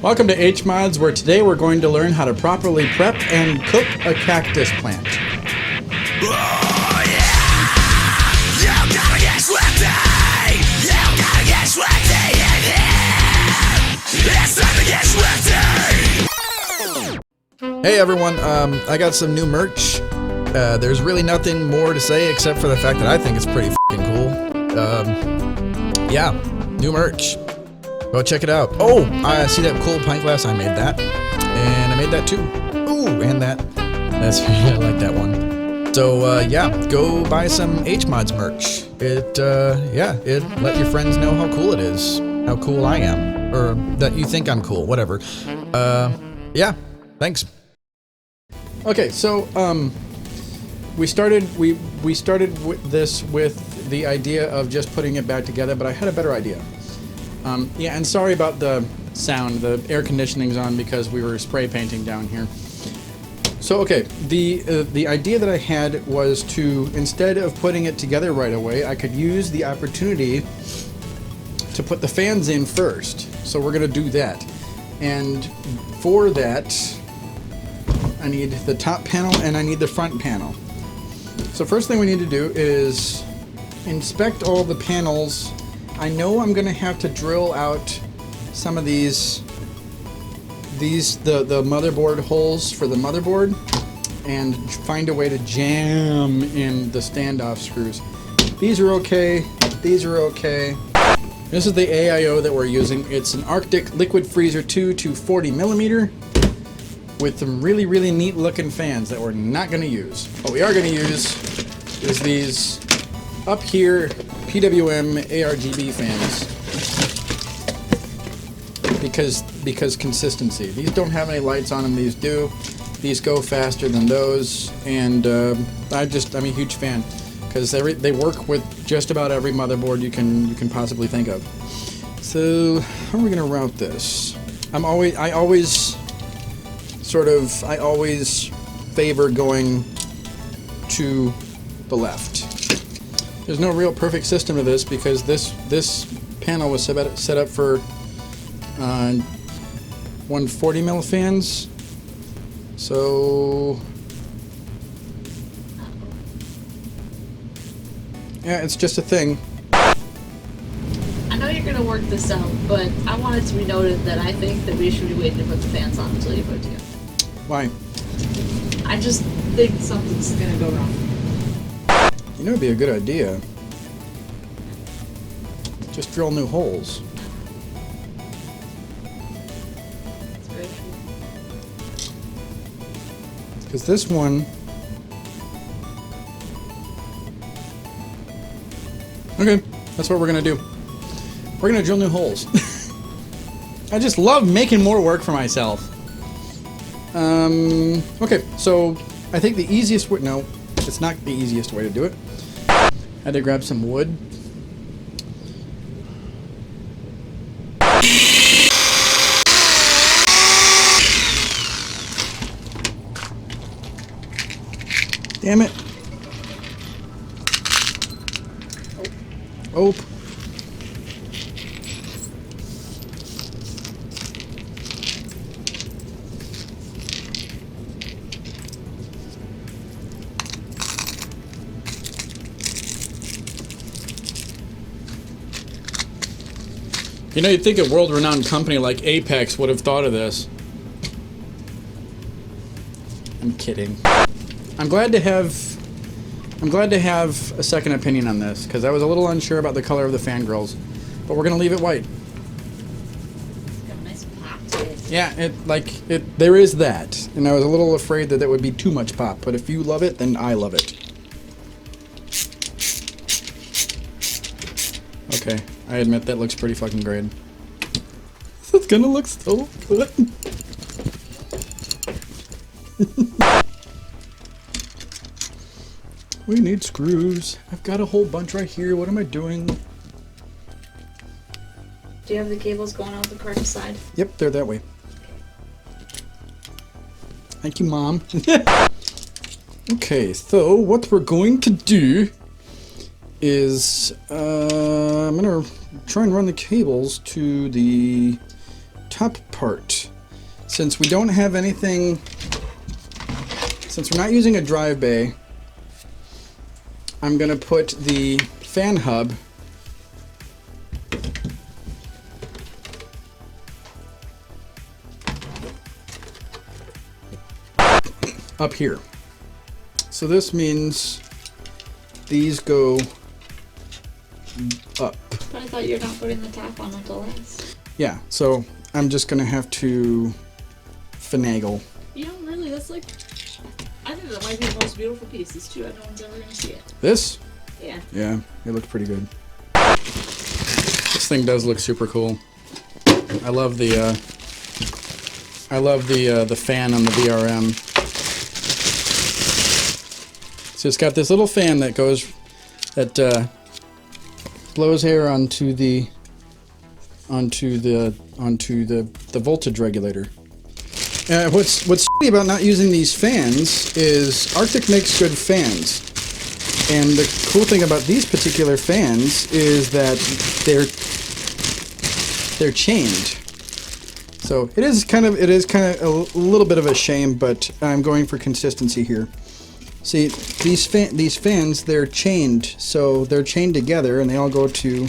Welcome to HMODS, where today we're going to learn how to properly prep and cook a cactus plant. Oh, yeah! You gotta get sweaty! You gotta get sweaty in here! It's time to get sweaty! Hey everyone, I got some new merch. There's really nothing more to say except for the fact that I think it's pretty f***ing cool. Yeah, new merch. Go check it out. Oh, I see that cool pint glass. I made that. And I made that too. Ooh, and that. I like that one. So, yeah, go buy some HMODS merch. It let your friends know how cool it is. How cool I am. Or that you think I'm cool, whatever. Yeah, thanks. Okay, so, we started this with the idea of just putting it back together, but I had a better idea. Yeah, and sorry about the sound. The air conditioning's on because we were spray painting down here. So, okay, the idea that I had was to, instead of putting it together right away, I could use the opportunity to put the fans in first. So we're gonna do that. And for that, I need the top panel and I need the front panel. So first thing we need to do is inspect all the panels. I know I'm gonna have to drill out some of the motherboard holes for the motherboard and find a way to jam in the standoff screws. These are okay, these are okay. This is the AIO that we're using. It's an Arctic Liquid Freezer 2 to 40 millimeter with some really, really neat looking fans that we're not gonna use. What we are gonna use is these up here PWM ARGB fans because consistency. These don't have any lights on them. These do. These go faster than those, and I'm a huge fan because they work with just about every motherboard you can possibly think of. So how are we gonna route this? I always favor going to the left. There's no real perfect system to this because this panel was set up for 140 mil fans. So yeah, it's just a thing. I know you're gonna work this out, but I want it to be noted that I think that we should be waiting to put the fans on until you put it together. Why? I just think something's gonna go wrong. You know, it'd be a good idea. Just drill new holes. That's very true. Because this one... Okay, that's what we're gonna do. We're gonna drill new holes. I just love making more work for myself. Okay, so I think the easiest way... No, it's not the easiest way to do it. I had to grab some wood. Damn it. Oh. You know, you'd think a world-renowned company like Apex would have thought of this. I'm kidding. I'm glad to have a second opinion on this, because I was a little unsure about the color of the fan grills. But we're gonna leave it white. It's got a nice pop to it. Yeah, there is that. And I was a little afraid that would be too much pop, but if you love it, then I love it. Okay, I admit that looks pretty fucking great. It's gonna look so good. We need screws. I've got a whole bunch right here. What am I doing? Do you have the cables going out the correct side? Yep, they're that way. Thank you, Mom. Okay, so what we're going to do is I'm gonna try and run the cables to the top part. Since we don't have anything, since we're not using a drive bay, I'm gonna put the fan hub up here. So this means these go up. But I thought you were not putting the top on until last. Yeah, so I'm just gonna have to finagle. You know, really, that's like, I think that might be the most beautiful piece. It's too bad no one's ever gonna see it. This? Yeah. Yeah, it looks pretty good. This thing does look super cool. I love the fan on the VRM. So it's got this little fan that goes, that blows air onto the voltage regulator. What's shitty about not using these fans is Arctic makes good fans, and the cool thing about these particular fans is that they're chained. So it is kind of a little bit of a shame, but I'm going for consistency here. See, these fans, they're chained, so they're chained together, and they all go to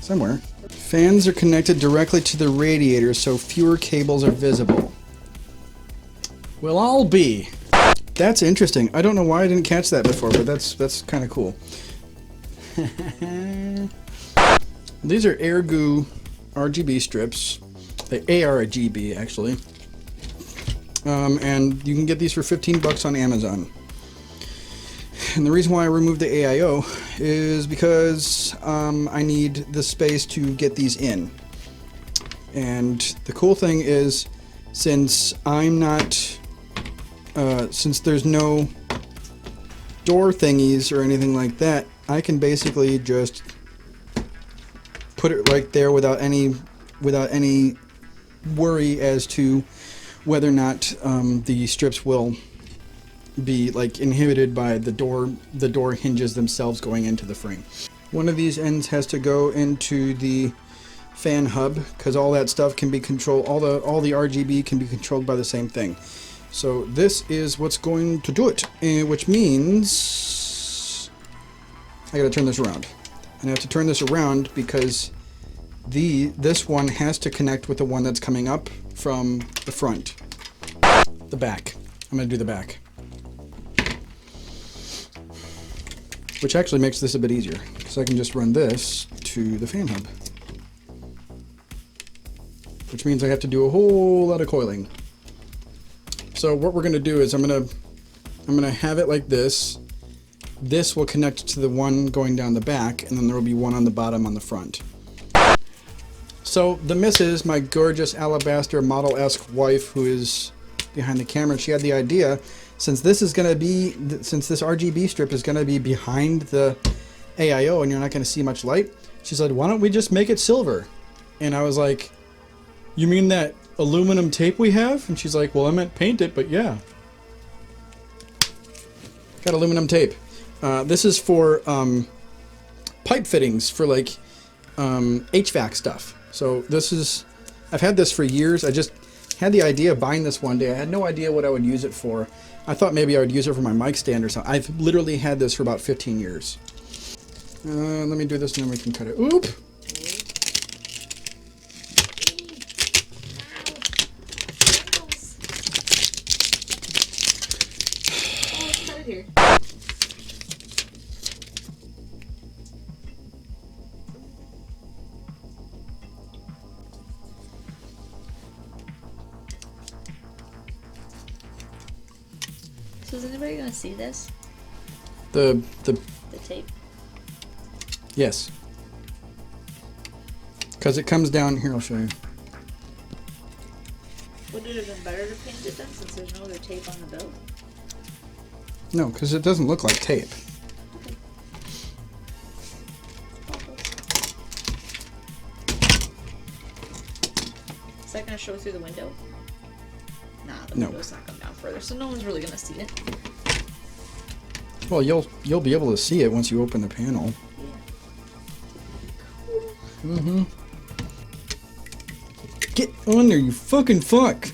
somewhere. Fans are connected directly to the radiator, so fewer cables are visible. Well, I'll be. That's interesting. I don't know why I didn't catch that before, but that's kind of cool. These are Airgoo RGB strips. They ARGB actually. And you can get these for 15 bucks on Amazon. And the reason why I removed the AIO is because I need the space to get these in. And the cool thing is, since I'm not, since there's no door thingies or anything like that, I can basically just put it right there without any worry as to whether or not the strips will be like inhibited by the door hinges themselves going into the frame. One of these ends has to go into the fan hub because all that stuff can be controlled, all the RGB can be controlled by the same thing. So this is what's going to do it, which means I gotta turn this around. And I have to turn this around because this one has to connect with the one that's coming up from the front. The back. I'm gonna do the back. Which actually makes this a bit easier, because I can just run this to the fan hub. Which means I have to do a whole lot of coiling. So what we're gonna do is I'm gonna have it like this. This will connect to the one going down the back, and then there will be one on the bottom on the front. So the missus, my gorgeous alabaster model-esque wife who is behind the camera, she had the idea, since this RGB strip is gonna be behind the AIO and you're not gonna see much light, she said, why don't we just make it silver? And I was like, you mean that aluminum tape we have? And she's like, well, I meant paint it, but yeah. Got aluminum tape. This is for pipe fittings for like HVAC stuff. So this is, I've had this for years. I just had the idea of buying this one day. I had no idea what I would use it for. I thought maybe I would use it for my mic stand or something. I've literally had this for about 15 years. Let me do this and then we can cut it. Oop! Here. So is anybody gonna see this? The tape? Yes. Because it comes down here, I'll show you. Would it have been better to paint it then, since there's no other tape on the bill? No, because it doesn't look like tape. Okay. Is that gonna show through the window? Nah, the window's not coming down further, so no one's really gonna see it. Well, you'll be able to see it once you open the panel. Yeah. Cool. Mm-hmm. Get on there, you fucking fuck.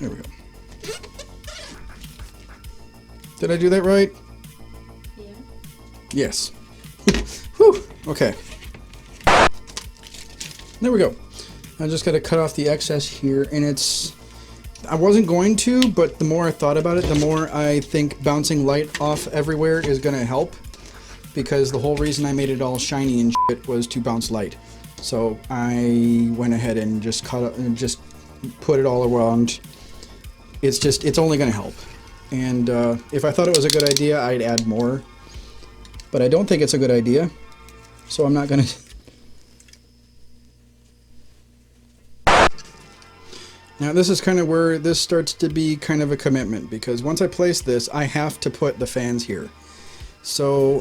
There we go. Did I do that right? Yeah. Yes. Whew. Okay. There we go. I just got to cut off the excess here, and it's... I wasn't going to, but the more I thought about it, the more I think bouncing light off everywhere is going to help, because the whole reason I made it all shiny and shit was to bounce light. So I went ahead and just just put it all around. It's only going to help. And if I thought it was a good idea, I'd add more. But I don't think it's a good idea, so I'm not going to... Now this is kind of where this starts to be kind of a commitment, because once I place this, I have to put the fans here. So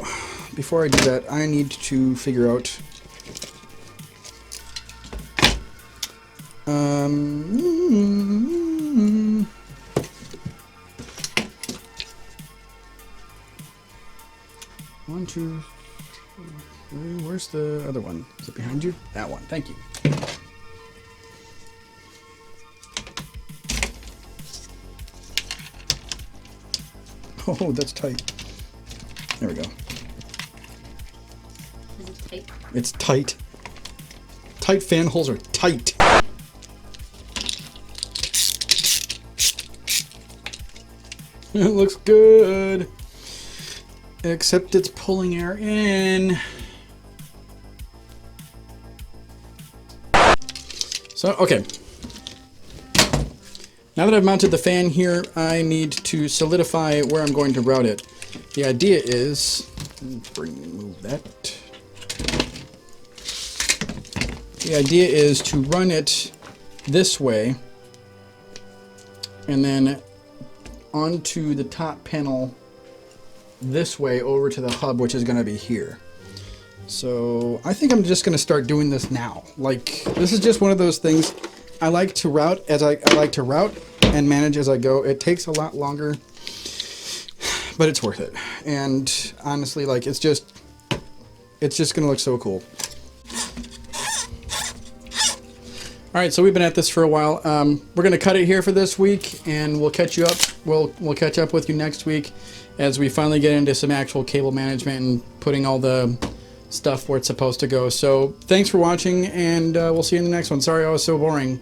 before I do that, I need to figure out... One, two, three. Where's the other one? Is it behind you? That one. Thank you. Oh, that's tight. There we go. Is it tight? It's tight. Tight fan holes are tight. It looks good. Except it's pulling air in. So, okay. Now that I've mounted the fan here, I need to solidify where I'm going to route it. The idea is... Move that. The idea is to run it this way, and then onto the top panel this way over to the hub, which is going to be here. So I think I'm just going to start doing this now. Like, this is just one of those things I like to route as I like to route and manage as I go. It takes a lot longer, but it's worth it. And honestly, like, it's just going to look so cool. All right, so we've been at this for a while. We're going to cut it here for this week, and we'll catch you up. We'll catch up with you next week as we finally get into some actual cable management and putting all the stuff where it's supposed to go. So thanks for watching, and we'll see you in the next one. Sorry I was so boring.